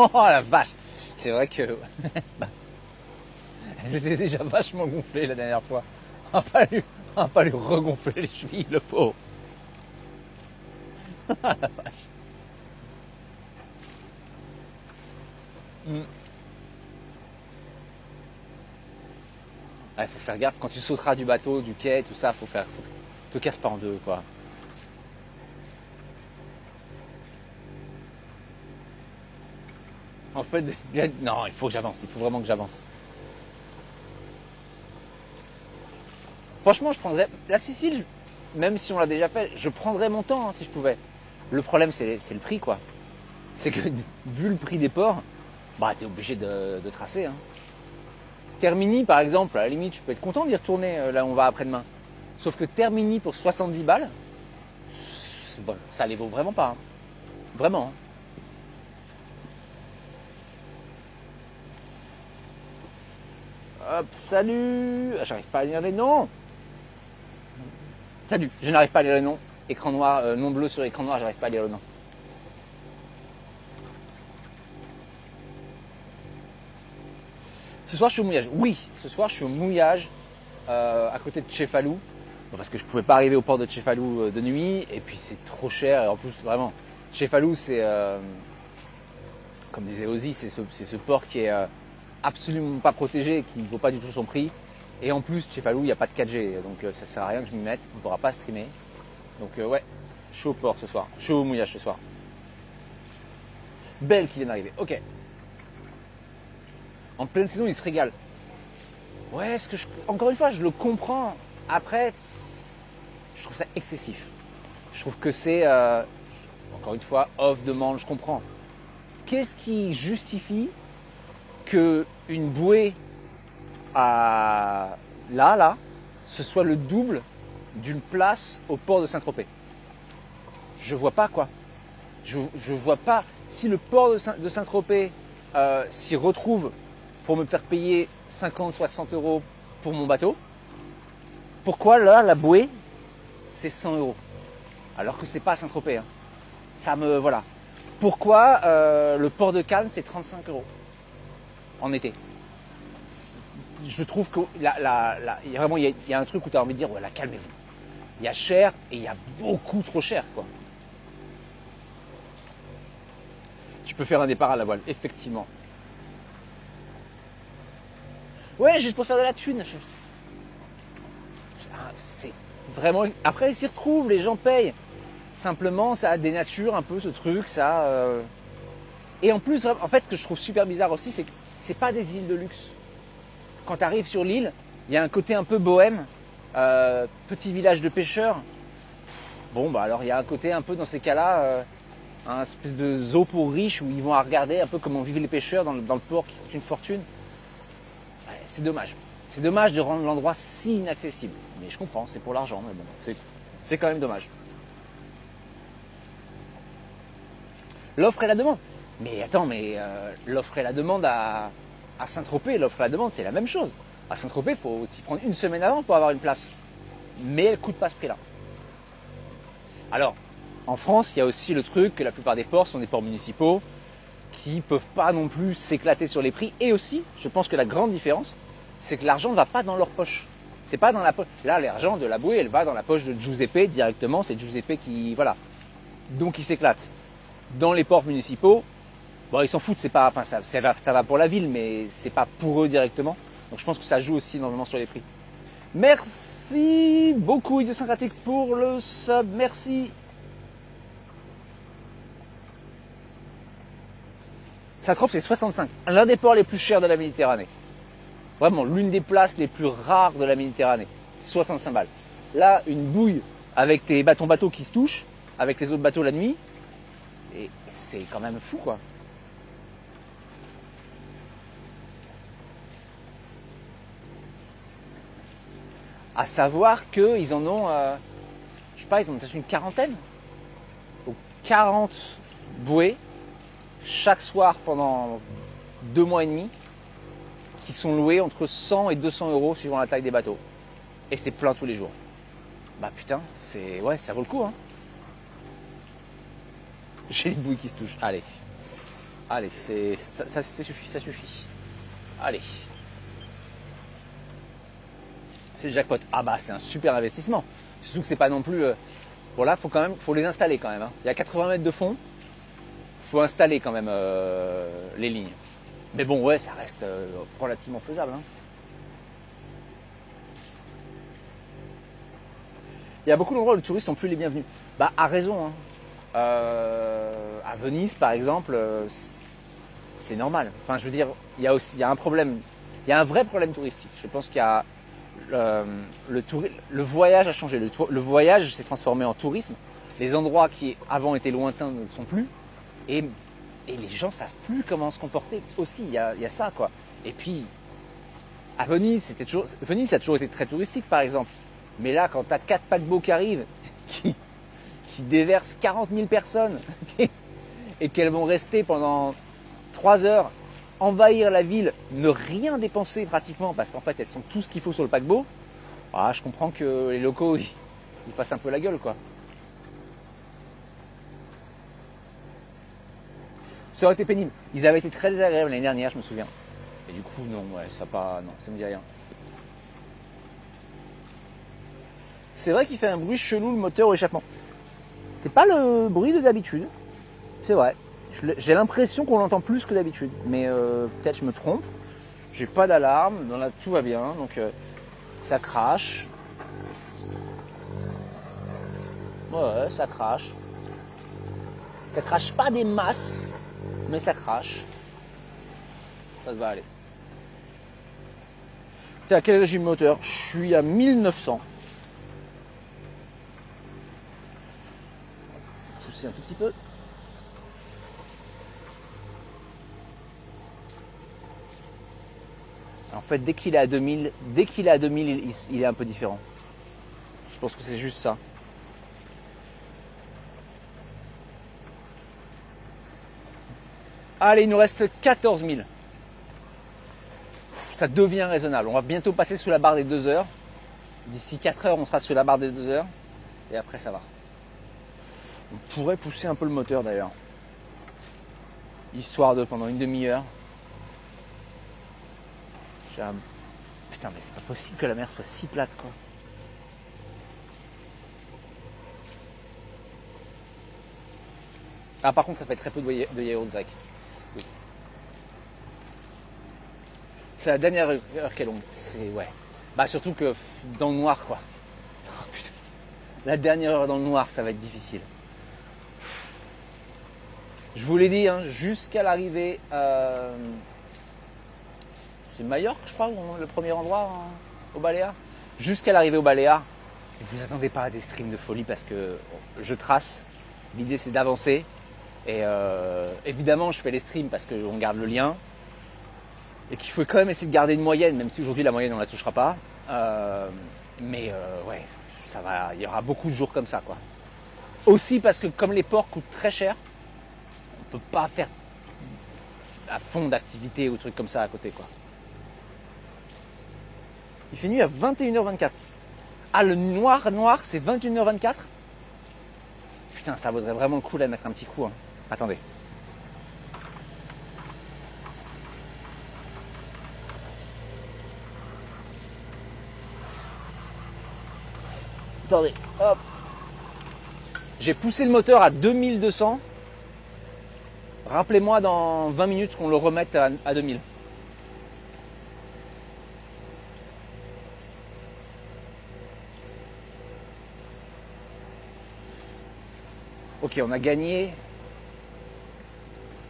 Oh la vache. C'est vrai que elles étaient déjà vachement gonflées la dernière fois. On va pas lui regonfler les chevilles, le pauvre. La vache. Ouais, faut faire gaffe. Quand tu sauteras du bateau, du quai, tout ça, faut te casse pas en deux, quoi. En fait, non, il faut que j'avance. Il faut vraiment que j'avance. Franchement, je prendrais la Sicile, même si on l'a déjà fait, je prendrais mon temps hein, si je pouvais. Le problème, c'est le prix, quoi. C'est que vu le prix des ports, bah t'es obligé de tracer. Hein. Termini, par exemple, à la limite, je peux être content d'y retourner là où on va après-demain. Sauf que Termini pour 70 balles, ça les vaut vraiment pas. Hein. Vraiment. Hop, salut. J'arrive pas à lire les noms. Salut, je n'arrive pas à lire les noms. Écran noir, nom bleu sur écran noir, j'arrive pas à lire le nom. Ce soir, je suis au mouillage. Oui, ce soir, je suis au mouillage à côté de Cefalù. Parce que je pouvais pas arriver au port de Cefalù de nuit. Et puis, c'est trop cher. Et en plus, vraiment, Cefalù, c'est, comme disait Ozzy, c'est ce port qui est absolument pas protégé et qui ne vaut pas du tout son prix. Et en plus, Cefalù, il n'y a pas de 4G. Donc, ça sert à rien que je m'y mette. On ne pourra pas streamer. Donc, ouais, je suis au port ce soir. Je suis au mouillage ce soir. Belle qui vient d'arriver. Ok. En pleine saison, il se régale. Ouais, encore une fois, je le comprends. Après, je trouve ça excessif. Je trouve que c'est, encore une fois, off demande, je comprends. Qu'est-ce qui justifie que une bouée là, ce soit le double d'une place au port de Saint-Tropez? Je vois pas quoi. Je vois pas. Si le port de Saint-Tropez s'y retrouve pour me faire payer 50-60 euros pour mon bateau, pourquoi là, la bouée, c'est 100 euros? Alors que c'est pas à Saint-Tropez. Hein. Ça me. Voilà. Pourquoi le port de Cannes, c'est 35 euros en été? Je trouve que vraiment, il y a un truc où tu as envie de dire, voilà, calmez-vous. Il y a cher et il y a beaucoup trop cher, quoi. Tu peux faire un départ à la voile, effectivement. Ouais, juste pour faire de la thune. C'est vraiment. Après, ils s'y retrouvent, les gens payent. Simplement, ça dénature un peu ce truc, ça. Et en plus, en fait, ce que je trouve super bizarre aussi, c'est que c'est pas des îles de luxe. Quand tu arrives sur l'île, il y a un côté un peu bohème, petit village de pêcheurs. Bon, bah alors il y a un côté un peu dans ces cas-là, un espèce de zoo pour riches où ils vont à regarder un peu comment vivent les pêcheurs dans le port qui coûte une fortune. Ouais, c'est dommage. C'est dommage de rendre l'endroit si inaccessible. Mais je comprends, c'est pour l'argent, mais bon, c'est quand même dommage. L'offre et la demande. Mais attends, l'offre et la demande à Saint-Tropez, l'offre et la demande, c'est la même chose. À Saint-Tropez, il faut t'y prendre une semaine avant pour avoir une place. Mais elle ne coûte pas ce prix-là. Alors, en France, il y a aussi le truc que la plupart des ports sont des ports municipaux qui ne peuvent pas non plus s'éclater sur les prix. Et aussi, je pense que la grande différence, c'est que l'argent ne va pas dans leur poche. C'est pas dans la poche. Là, l'argent de la bouée, elle va dans la poche de Giuseppe directement. C'est Giuseppe qui, voilà. Donc, il s'éclate. Dans les ports municipaux, bon, ils s'en foutent. C'est pas, enfin, ça va pour la ville, mais c'est pas pour eux directement. Donc, je pense que ça joue aussi énormément sur les prix. Merci beaucoup, Idiosyncratique, pour le sub. Merci. Saint-Tropez, c'est 65. L'un des ports les plus chers de la Méditerranée. Vraiment, l'une des places les plus rares de la Méditerranée. 65 balles. Là, une bouille avec ton bateau qui se touche, avec les autres bateaux la nuit, et c'est quand même fou, quoi. À savoir qu'ils en ont, je sais pas, ils en ont peut-être une quarantaine. Donc 40 bouées, chaque soir pendant 2 mois et demi, qui sont loués entre 100 et 200 euros suivant la taille des bateaux. Et c'est plein tous les jours. Bah putain, ouais, ça vaut le coup, hein. J'ai les bouilles qui se touchent. Allez. Allez, ça suffit, ça suffit. Allez. C'est le jackpot. Ah bah c'est un super investissement. Surtout que c'est pas non plus. Bon là, faut les installer quand même. Hein. Il y a 80 mètres de fond. Faut installer quand même les lignes. Mais bon, ouais, ça reste relativement faisable. Hein. Il y a beaucoup d'endroits où les touristes sont plus les bienvenus. Bah, à raison. Hein. À Venise, par exemple, c'est normal. Enfin, je veux dire, il y a un problème. Il y a un vrai problème touristique. Je pense qu'il y a le voyage a changé. Le voyage s'est transformé en tourisme. Les endroits qui avant étaient lointains ne le sont plus. Et les gens savent plus comment se comporter aussi. Il y a ça, quoi. Et puis, à Venise, Venise, ça a toujours été très touristique, par exemple. Mais là, quand tu as 4 paquebots qui arrivent, qui déversent 40 000 personnes, et qu'elles vont rester pendant 3 heures, envahir la ville, ne rien dépenser pratiquement, parce qu'en fait, elles sont tout ce qu'il faut sur le paquebot, ah, je comprends que les locaux, ils fassent un peu la gueule, quoi. Ça aurait été pénible. Ils avaient été très désagréables l'année dernière, je me souviens. Et du coup, non, ouais, ça me dit rien. C'est vrai qu'il fait un bruit chelou le moteur au échappement. C'est pas le bruit de d'habitude. C'est vrai. J'ai l'impression qu'on l'entend plus que d'habitude. Mais peut-être je me trompe. J'ai pas d'alarme. Tout va bien. Donc ça crache. Ouais, ça crache. Ça crache pas des masses. Mais ça crache. Ça va aller. T'es à quel régime moteur? Je suis à 1900. Pousser un tout petit peu. En fait, dès qu'il est à 2000, il est un peu différent. Je pense que c'est juste ça. Allez, il nous reste 14 000. Ça devient raisonnable. On va bientôt passer sous la barre des 2 heures. D'ici 4 heures, on sera sous la barre des 2 heures. Et après, ça va. On pourrait pousser un peu le moteur d'ailleurs. Histoire de pendant une demi-heure. Putain, mais c'est pas possible que la mer soit si plate, quoi. Ah, par contre, ça fait très peu de yaourt grec. Oui. C'est la dernière heure qui est longue. C'est, ouais. Bah, surtout que dans le noir, quoi. Oh, putain. La dernière heure dans le noir, ça va être difficile. Je vous l'ai dit, hein, jusqu'à l'arrivée... c'est Majorque, je crois, le premier endroit au Baléares. Jusqu'à l'arrivée au Baléares, ne vous attendez pas à des streams de folie parce que je trace. L'idée, c'est d'avancer. Et évidemment, je fais les streams parce qu'on garde le lien. Et qu'il faut quand même essayer de garder une moyenne, même si aujourd'hui, la moyenne, on ne la touchera pas. Ouais, ça va, il y aura beaucoup de jours comme ça, quoi. Aussi parce que comme les ports coûtent très cher, on peut pas faire à fond d'activité ou trucs comme ça à côté, quoi. Il fait nuit à 21h24. Ah, le noir, c'est 21h24 ? Putain, ça vaudrait vraiment le coup de mettre un petit coup. Hein. Attendez. Attendez, hop. J'ai poussé le moteur à 2200. Rappelez-moi dans 20 minutes qu'on le remette à 2000. Ok, on a gagné.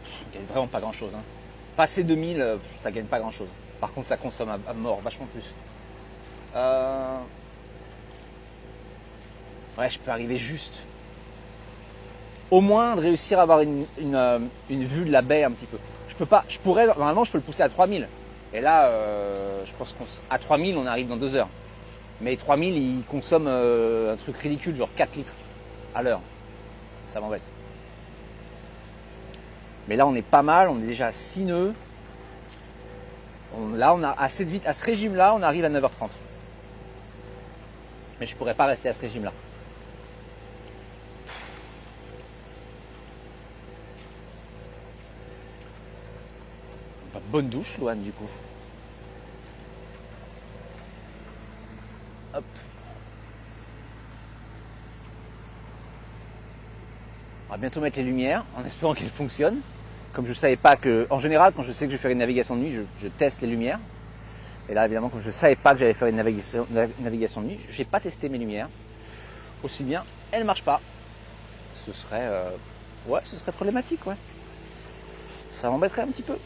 On gagne vraiment pas grand chose. Hein. Passer 2000, ça gagne pas grand chose. Par contre, ça consomme à mort, vachement plus. Ouais, je peux arriver juste. Au moins de réussir à avoir une vue de la baie un petit peu. Normalement, je peux le pousser à 3000. Et là, je pense qu'à 3000, on arrive dans 2 heures. Mais 3000, il consomme un truc ridicule, genre 4 litres à l'heure. Ça m'embête. Mais là, on est pas mal, on est déjà à 6 nœuds. Là, on a assez de vite. À ce régime-là, on arrive à 9h30. Mais je pourrais pas rester à ce régime-là. Bonne douche, Loane, du coup. Hop. On va bientôt mettre les lumières, en espérant qu'elles fonctionnent. Comme je ne savais pas que... En général, quand je sais que je vais faire une navigation de nuit, je teste les lumières. Et là, évidemment, comme je ne savais pas que j'allais faire une navigation de nuit, je n'ai pas testé mes lumières. Aussi bien, elles ne marchent pas. Ce serait... Ouais, ce serait problématique, ouais. Ça m'embêterait un petit peu.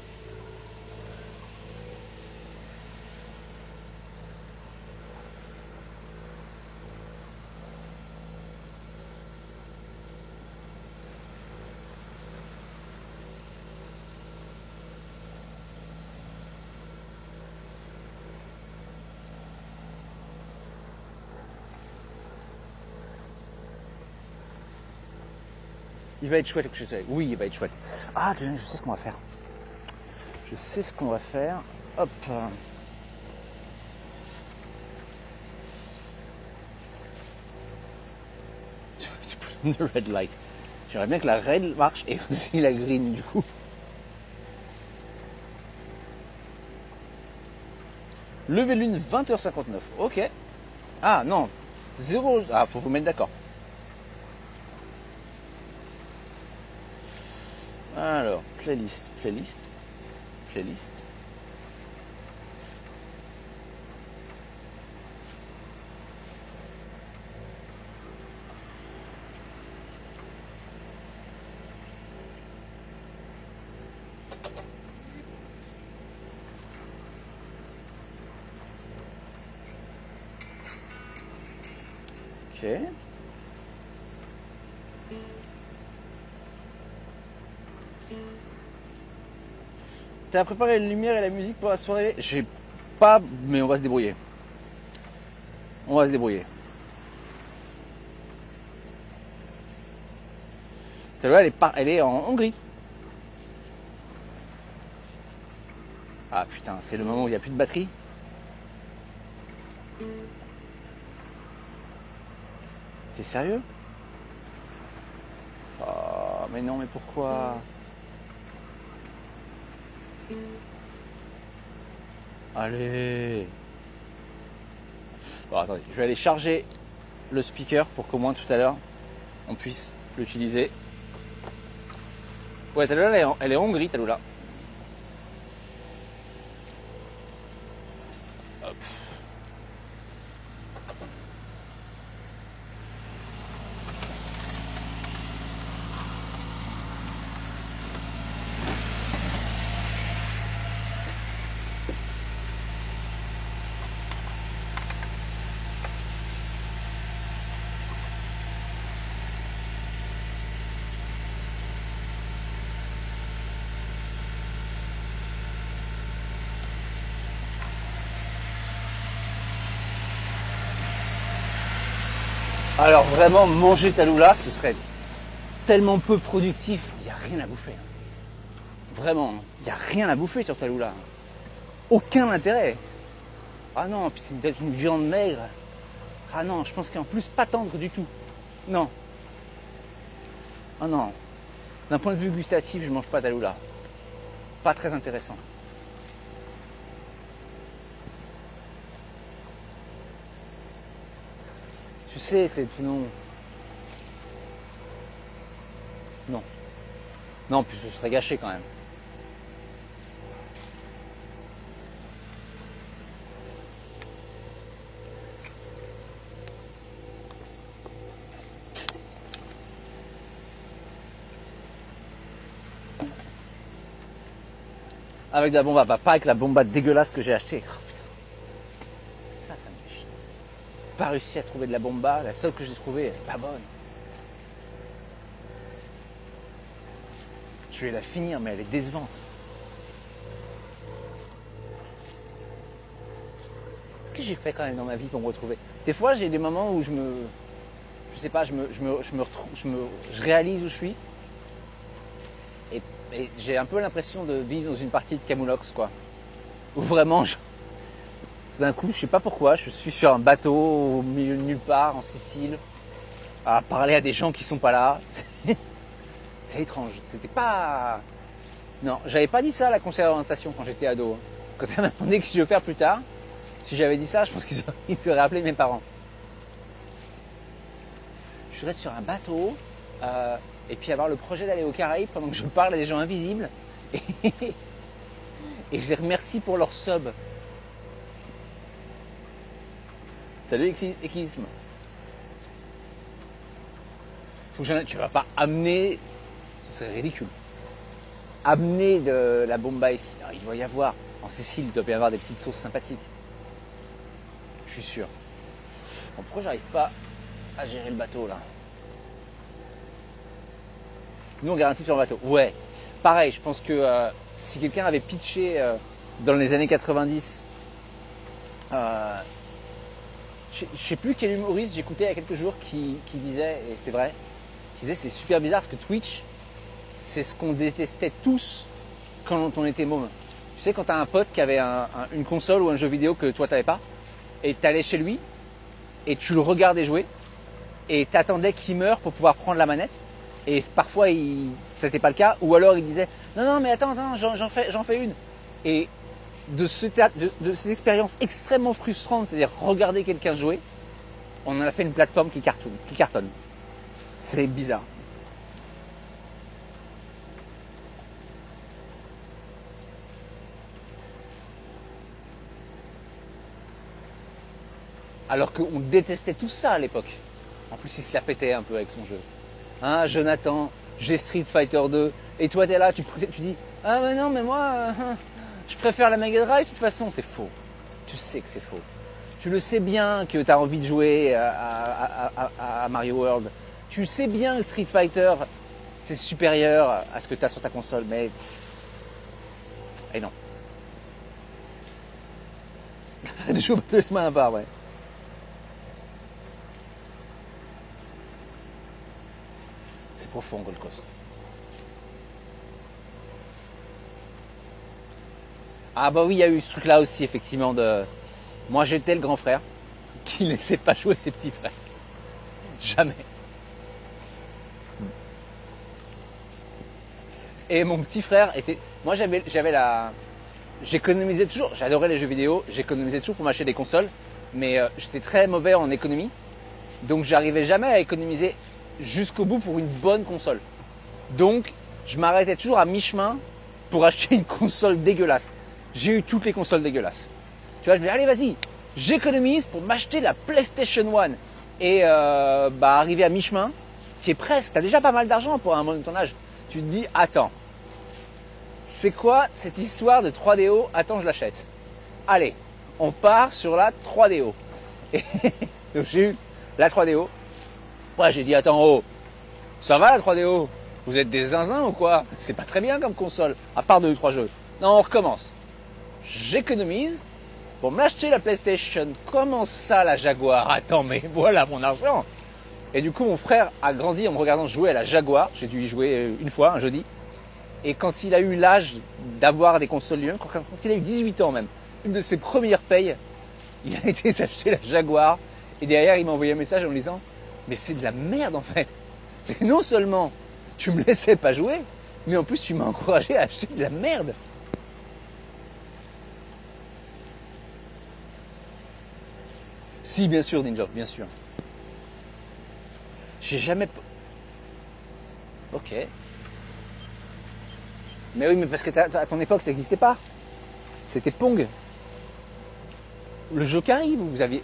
Il va être chouette le coucher de soleil. Oui, il va être chouette. Ah, je sais ce qu'on va faire. Je sais ce qu'on va faire. Hop. The red light. J'aimerais bien que la red marche et aussi la green du coup. Lever lune 20h59. Ok. Ah non. 0. Ah, faut vous mettre d'accord. Alors, playlist. Ok. T'as préparé les lumières et la musique pour la soirée? J'ai pas, mais on va se débrouiller. Celle-là, elle est en Hongrie. Ah putain, c'est le moment où il n'y a plus de batterie. T'es sérieux? Oh, mais non, mais pourquoi? Allez. Bon, attendez, je vais aller charger le speaker pour qu'au moins tout à l'heure on puisse l'utiliser. Ouais, Talula, elle est en Hongrie, Talula. Hop. Alors vraiment, manger Talula, ce serait tellement peu productif, il n'y a rien à bouffer. Vraiment, il n'y a rien à bouffer sur Talula. Aucun intérêt. Ah non, puis c'est peut-être une viande maigre. Ah non, je pense qu'en plus pas tendre du tout. Non. Ah non. D'un point de vue gustatif, je ne mange pas Talula. Pas très intéressant. Tu sais, c'est non. Non. Non, puis ce serait gâché quand même. Avec de la bomba, pas avec la bomba dégueulasse que j'ai achetée. Oh, putain. Ça me fait chier. Pas réussi à trouver de la bomba, la seule que j'ai trouvée, elle est pas bonne. Je vais la finir, mais elle est décevante. Qu'est-ce que j'ai fait quand même dans ma vie pour me retrouver? Des fois, j'ai des moments où je sais pas, je réalise où je suis. Et j'ai un peu l'impression de vivre dans une partie de Camoulox, quoi. Où vraiment, d'un coup, je sais pas pourquoi, je suis sur un bateau au milieu de nulle part, en Sicile, à parler à des gens qui sont pas là. C'est étrange. C'était pas... Non, j'avais pas dit ça à la conseillère d'orientation quand j'étais ado. Quand elle m'a demandé ce que je veux faire plus tard, si j'avais dit ça, je pense qu'ils auraient appelé mes parents. Je voudrais être sur un bateau et puis avoir le projet d'aller aux Caraïbes pendant que je parle à des gens invisibles et, et je les remercie pour leur sub. Salut Ekisme. Faut que tu vas pas amener, ce serait ridicule, amener de la bomba ici. Alors, il doit y avoir, en Sicile, il doit y avoir des petites sauces sympathiques. Je suis sûr. Bon, pourquoi j'arrive pas à gérer le bateau là? Nous on garantit sur le bateau. Ouais. Pareil, je pense que si quelqu'un avait pitché dans les années 90, je sais plus quel humoriste j'écoutais il y a quelques jours qui disait, et c'est vrai, qui disait c'est super bizarre parce que Twitch, c'est ce qu'on détestait tous quand on était môme. Tu sais, quand t'as un pote qui avait une console ou un jeu vidéo que toi t'avais pas, et t'allais chez lui, et tu le regardais jouer, et t'attendais qu'il meure pour pouvoir prendre la manette, et parfois c'était pas le cas, ou alors il disait non mais attends, j'en fais une. Et de cette expérience extrêmement frustrante, c'est-à-dire regarder quelqu'un jouer, on en a fait une plateforme qui cartonne. C'est bizarre. Alors qu'on détestait tout ça à l'époque. En plus, il se la pétait un peu avec son jeu. Hein, Jonathan, j'ai Street Fighter 2, et toi t'es là, tu dis ah mais non mais moi je préfère la Mega Drive. De toute façon c'est faux. Tu sais que c'est faux. Tu le sais bien que tu as envie de jouer à Mario World. Tu sais bien que Street Fighter c'est supérieur à ce que tu as sur ta console, mais et non. De jouer au laisse-moi un part, ouais. C'est profond Gold Coast. Ah bah oui, il y a eu ce truc-là aussi, effectivement, de... Moi, j'étais le grand frère qui ne laissait pas jouer ses petits frères. Jamais. Et mon petit frère était... Moi, j'avais la... J'économisais toujours, j'adorais les jeux vidéo, j'économisais toujours pour m'acheter des consoles, mais j'étais très mauvais en économie, donc j'arrivais jamais à économiser jusqu'au bout pour une bonne console. Donc, je m'arrêtais toujours à mi-chemin pour acheter une console dégueulasse. J'ai eu toutes les consoles dégueulasses. Tu vois, je me dis, allez, vas-y, j'économise pour m'acheter la PlayStation 1. Et arrivé à mi-chemin, tu es presque, tu as déjà pas mal d'argent pour un bon de ton âge. Tu te dis, attends, c'est quoi cette histoire de 3DO? Attends, je l'achète. Allez, on part sur la 3DO. Et donc j'ai eu la 3DO. Ouais, j'ai dit, attends, oh, ça va la 3DO? Vous êtes des zinzins ou quoi? C'est pas très bien comme console, à part 2 ou 3 jeux. Non, on recommence. J'économise pour m'acheter la PlayStation. Comment ça, la Jaguar? Attends, mais voilà mon argent. Et du coup, mon frère a grandi en me regardant jouer à la Jaguar. J'ai dû y jouer une fois, un jeudi. Et quand il a eu l'âge d'avoir des consoles lui-même, quand il a eu 18 ans même, une de ses premières payes, il a été s'acheter la Jaguar. Et derrière, il m'a envoyé un message en me disant « Mais c'est de la merde en fait. Non seulement tu me laissais pas jouer, mais en plus tu m'as encouragé à acheter de la merde. » Si, bien sûr, Ninja, bien sûr. J'ai jamais... Ok. Mais oui, mais parce que à ton époque, ça n'existait pas. C'était Pong. Le Jokari, vous aviez...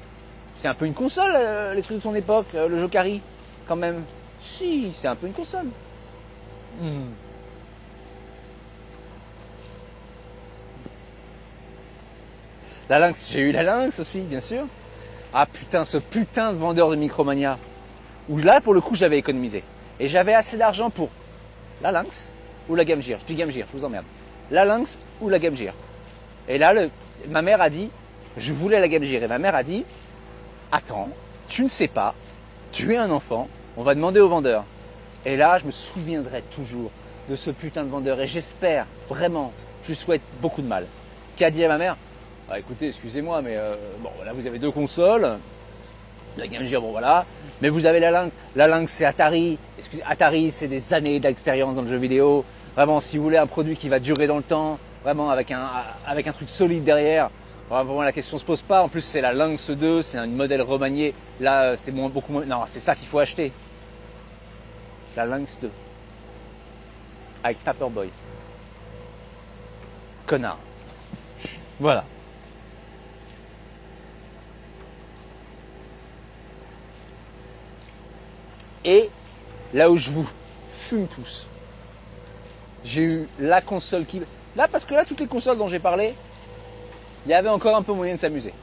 C'est un peu une console, les trucs de ton époque, le Jokari, quand même. Si, c'est un peu une console. La Lynx, j'ai eu la Lynx aussi, bien sûr. Ah putain, ce putain de vendeur de Micromania. Où là, pour le coup, j'avais économisé. Et j'avais assez d'argent pour la Lynx ou la Game Gear. Je dis Game Gear, je vous emmerde. La Lynx ou la Game Gear. Et là, ma mère a dit, je voulais la Game Gear. Et ma mère a dit, attends, tu ne sais pas, tu es un enfant, on va demander au vendeur. Et là, je me souviendrai toujours de ce putain de vendeur. Et j'espère, vraiment, je lui souhaite beaucoup de mal. Qui a dit à ma mère, ah, écoutez, excusez-moi, mais bon, là, vous avez 2 consoles. La Game Gear, bon voilà. Mais vous avez la Lynx. La Lynx, c'est Atari. Excusez, Atari, c'est des années d'expérience dans le jeu vidéo. Vraiment, si vous voulez un produit qui va durer dans le temps, vraiment avec un truc solide derrière, vraiment la question se pose pas. En plus, c'est la Lynx 2, c'est un modèle remanié. Là, c'est beaucoup moins. Non, c'est ça qu'il faut acheter. La Lynx 2. Avec Paperboy. Connard. Voilà. Et là où je vous fume tous, j'ai eu la console qui... Là, parce que là, toutes les consoles dont j'ai parlé, il y avait encore un peu moyen de s'amuser.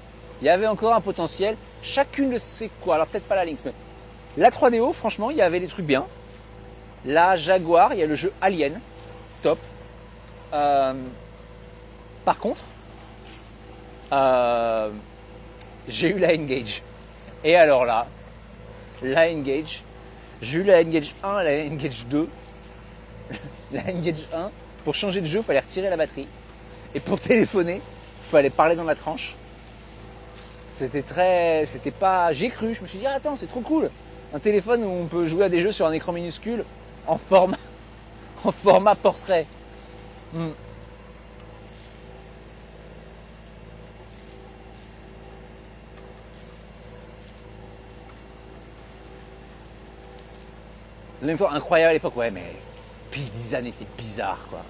Il y avait encore un potentiel. Chacune de ces quoi, alors peut-être pas la Lynx, mais la 3DO, franchement, il y avait des trucs bien. La Jaguar, il y a le jeu Alien, top. Par contre, j'ai eu la N-Gage. Et alors là, la N-Gage, j'ai eu la N-Gage 1, la N-Gage 2. La N-Gage 1, pour changer de jeu, il fallait retirer la batterie. Et pour téléphoner, il fallait parler dans la tranche. C'était pas... J'ai cru, je me suis dit, ah, attends, c'est trop cool. Un téléphone où on peut jouer à des jeux sur un écran minuscule en format portrait. Incroyable à l'époque, ouais, mais puis le design était bizarre, quoi.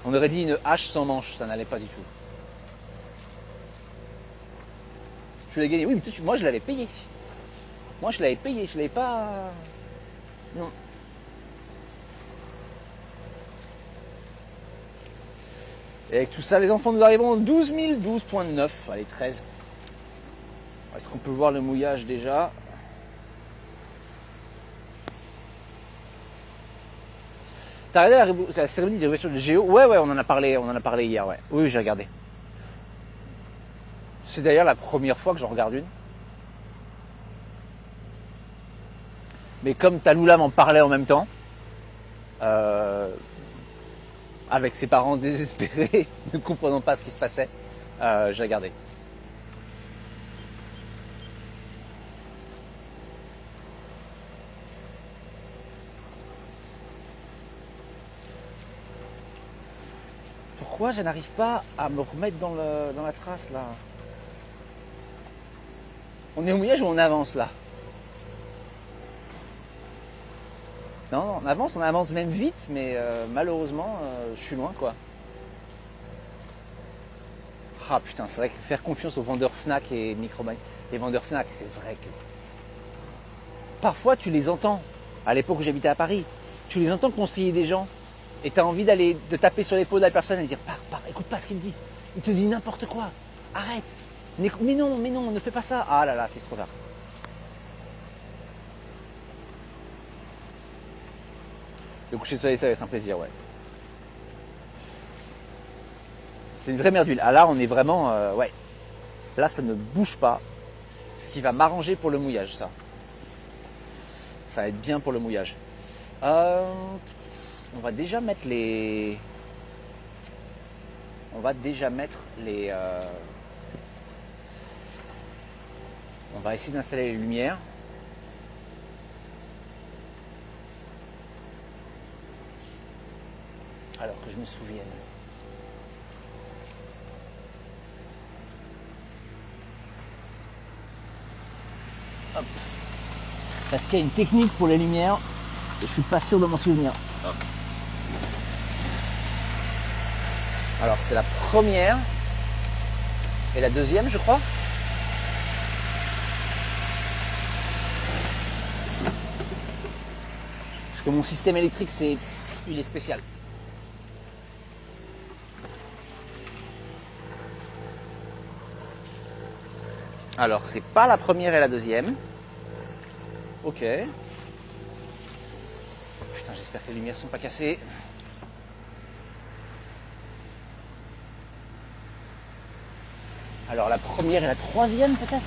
On aurait dit une hache sans manche, ça n'allait pas du tout. Tu l'as gagné, oui, mais moi je l'avais payé. Moi je l'avais payé, je l'avais pas... Non. Et avec tout ça, les enfants, nous arrivons en 12 012.9, allez 13. Est-ce qu'on peut voir le mouillage déjà? T'as regardé la cérémonie des révélations de Géo? Ouais, on en a parlé hier, ouais. Oui, j'ai regardé. C'est d'ailleurs la première fois que j'en regarde une. Mais comme Talula m'en parlait en même temps, avec ses parents désespérés, ne comprenant pas ce qui se passait, j'ai regardé. Pourquoi je n'arrive pas à me remettre dans la trace là? On est au mouillage ou on avance là? Non, on avance même vite, mais malheureusement, je suis loin quoi. Ah putain, c'est vrai que faire confiance aux vendeurs Fnac et Micromania, les vendeurs Fnac, c'est vrai que... Parfois tu les entends, à l'époque où j'habitais à Paris, tu les entends conseiller des gens, et tu as envie de taper sur l'épaule de la personne et de dire pars, écoute pas ce qu'il te dit, il te dit n'importe quoi, arrête, mais non, ne fais pas ça, ah là là, c'est trop tard. Le coucher de soleil, ça va être un plaisir, ouais. C'est une vraie merde d'huile. Ah là, on est vraiment... ouais. Là, ça ne bouge pas. Ce qui va m'arranger pour le mouillage, ça. Ça va être bien pour le mouillage. On va déjà mettre les... On va essayer d'installer les lumières. Alors que je me souvienne. Hop. Parce qu'il y a une technique pour les lumières et je suis pas sûr de m'en souvenir. Hop. Alors c'est la première et la deuxième, je crois. Parce que mon système électrique, il est spécial. Alors, c'est pas la première et la deuxième. Ok. Putain, j'espère que les lumières sont pas cassées. Alors, la première et la troisième, peut-être?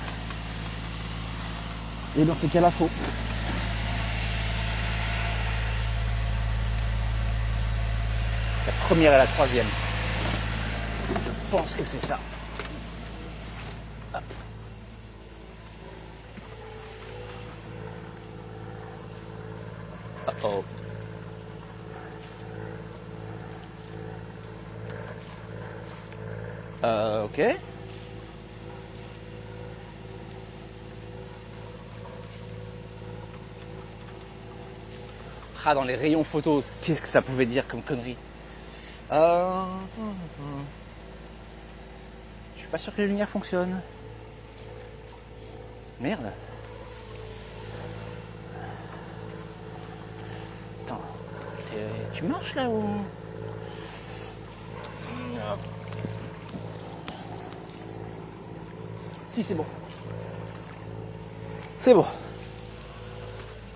Et dans ces cas-là, faut... La première et la troisième. Je pense que c'est ça. Hop. Oh. Ok. Ah, dans les rayons photos, qu'est-ce que ça pouvait dire comme connerie. Je suis pas sûr que les lumières fonctionnent. Merde. Attends, tu marches là ou... Si, c'est bon. C'est bon.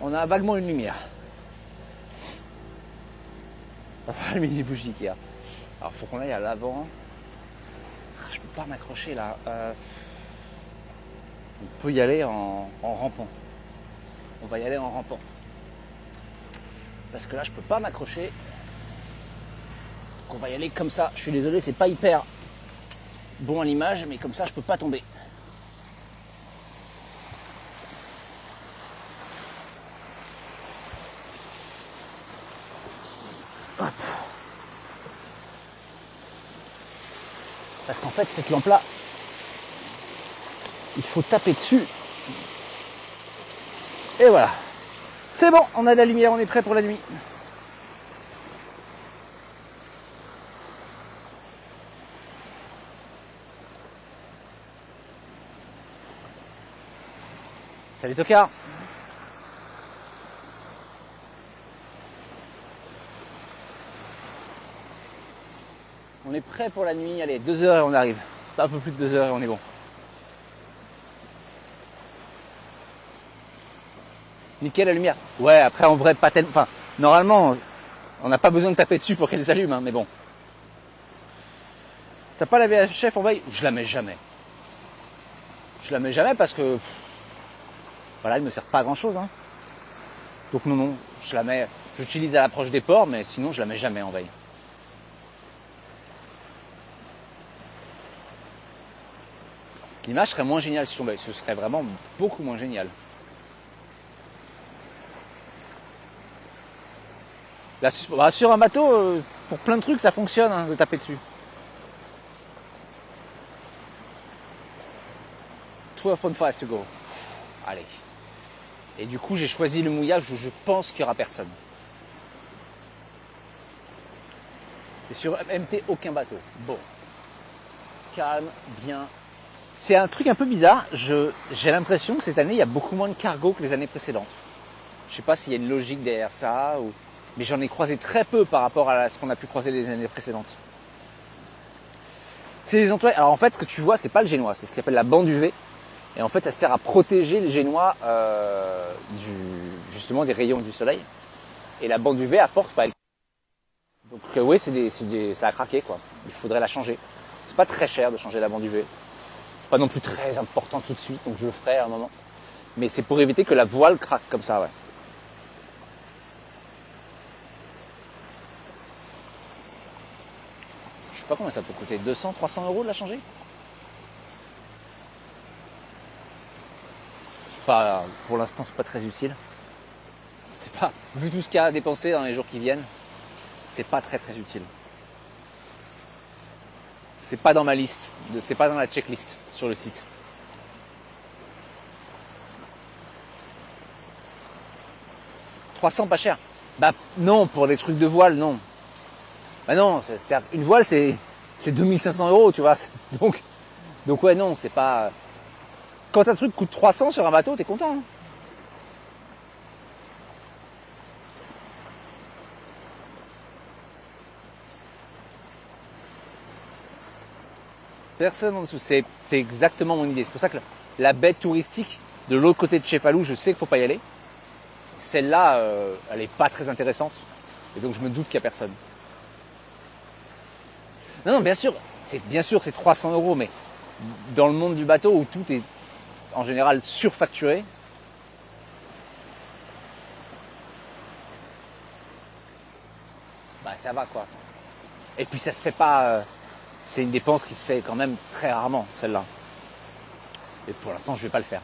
On a vaguement une lumière. Enfin, le mini bougie qu'il y a. Alors, faut qu'on aille à l'avant. Je peux pas m'accrocher là. On peut y aller en rampant. On va y aller en rampant. Parce que là, je peux pas m'accrocher. Donc, on va y aller comme ça. Je suis désolé, c'est pas hyper bon à l'image, mais comme ça, je peux pas tomber. Hop. Parce qu'en fait, cette lampe-là, il faut taper dessus. Et voilà. C'est bon, on a de la lumière, on est prêt pour la nuit. Salut Tocard. On est prêt pour la nuit, allez, 2 heures et on arrive. Un peu plus de 2 heures et on est bon. Nickel la lumière. Ouais, après en vrai pas tellement. Enfin, normalement, on n'a pas besoin de taper dessus pour qu'elle s'allume, hein, mais bon. T'as pas la VHF en veille? Je la mets jamais. Je la mets jamais parce que voilà, elle me sert pas à grand chose. Hein. Donc non, je la mets. J'utilise à l'approche des ports, mais sinon je la mets jamais en veille. L'image serait moins géniale si je tombais. Ce serait vraiment beaucoup moins génial. Là, sur un bateau, pour plein de trucs, ça fonctionne hein, de taper dessus. 12.5 to go. Allez. Et du coup, j'ai choisi le mouillage où je pense qu'il n'y aura personne. Et sur MT, aucun bateau. Bon. Calme, bien. C'est un truc un peu bizarre. J'ai l'impression que cette année, il y a beaucoup moins de cargo que les années précédentes. Je sais pas s'il y a une logique derrière ça, mais j'en ai croisé très peu par rapport à ce qu'on a pu croiser les années précédentes. C'est les entourages. Alors en fait, ce que tu vois, c'est pas le génois, c'est ce qu'on appelle la bande UV. Et en fait, ça sert à protéger les génois justement des rayons du soleil. Et la bande UV, à force, pas. Donc oui, ça a craqué quoi. Il faudrait la changer. C'est pas très cher de changer la bande UV. C'est pas non plus très important tout de suite, donc je le ferai à un moment. Mais c'est pour éviter que la voile craque comme ça, ouais. Je sais pas combien ça peut coûter, 200, 300 € de la changer? C'est pas, pour l'instant, c'est pas très utile. C'est pas, vu tout ce qu'il y a à dépenser dans les jours qui viennent, c'est pas très très utile. C'est pas dans ma liste, c'est pas dans la checklist sur le site. « 300 pas cher ». Bah non, pour des trucs de voile, non. Bah non, une voile c'est 2500 €, tu vois. Donc ouais, non, c'est pas. Quand un truc coûte 300 sur un bateau, t'es content. Hein. Personne en dessous, c'est exactement mon idée. C'est pour ça que la baie touristique de l'autre côté de Cefalù, je sais qu'il faut pas y aller. Celle-là, elle est pas très intéressante. Et donc je me doute qu'il n'y a personne. Non, bien sûr, c'est 300 €, mais dans le monde du bateau où tout est en général surfacturé, bah ça va quoi. Et puis ça se fait pas, c'est une dépense qui se fait quand même très rarement, celle-là. Et pour l'instant, je vais pas le faire.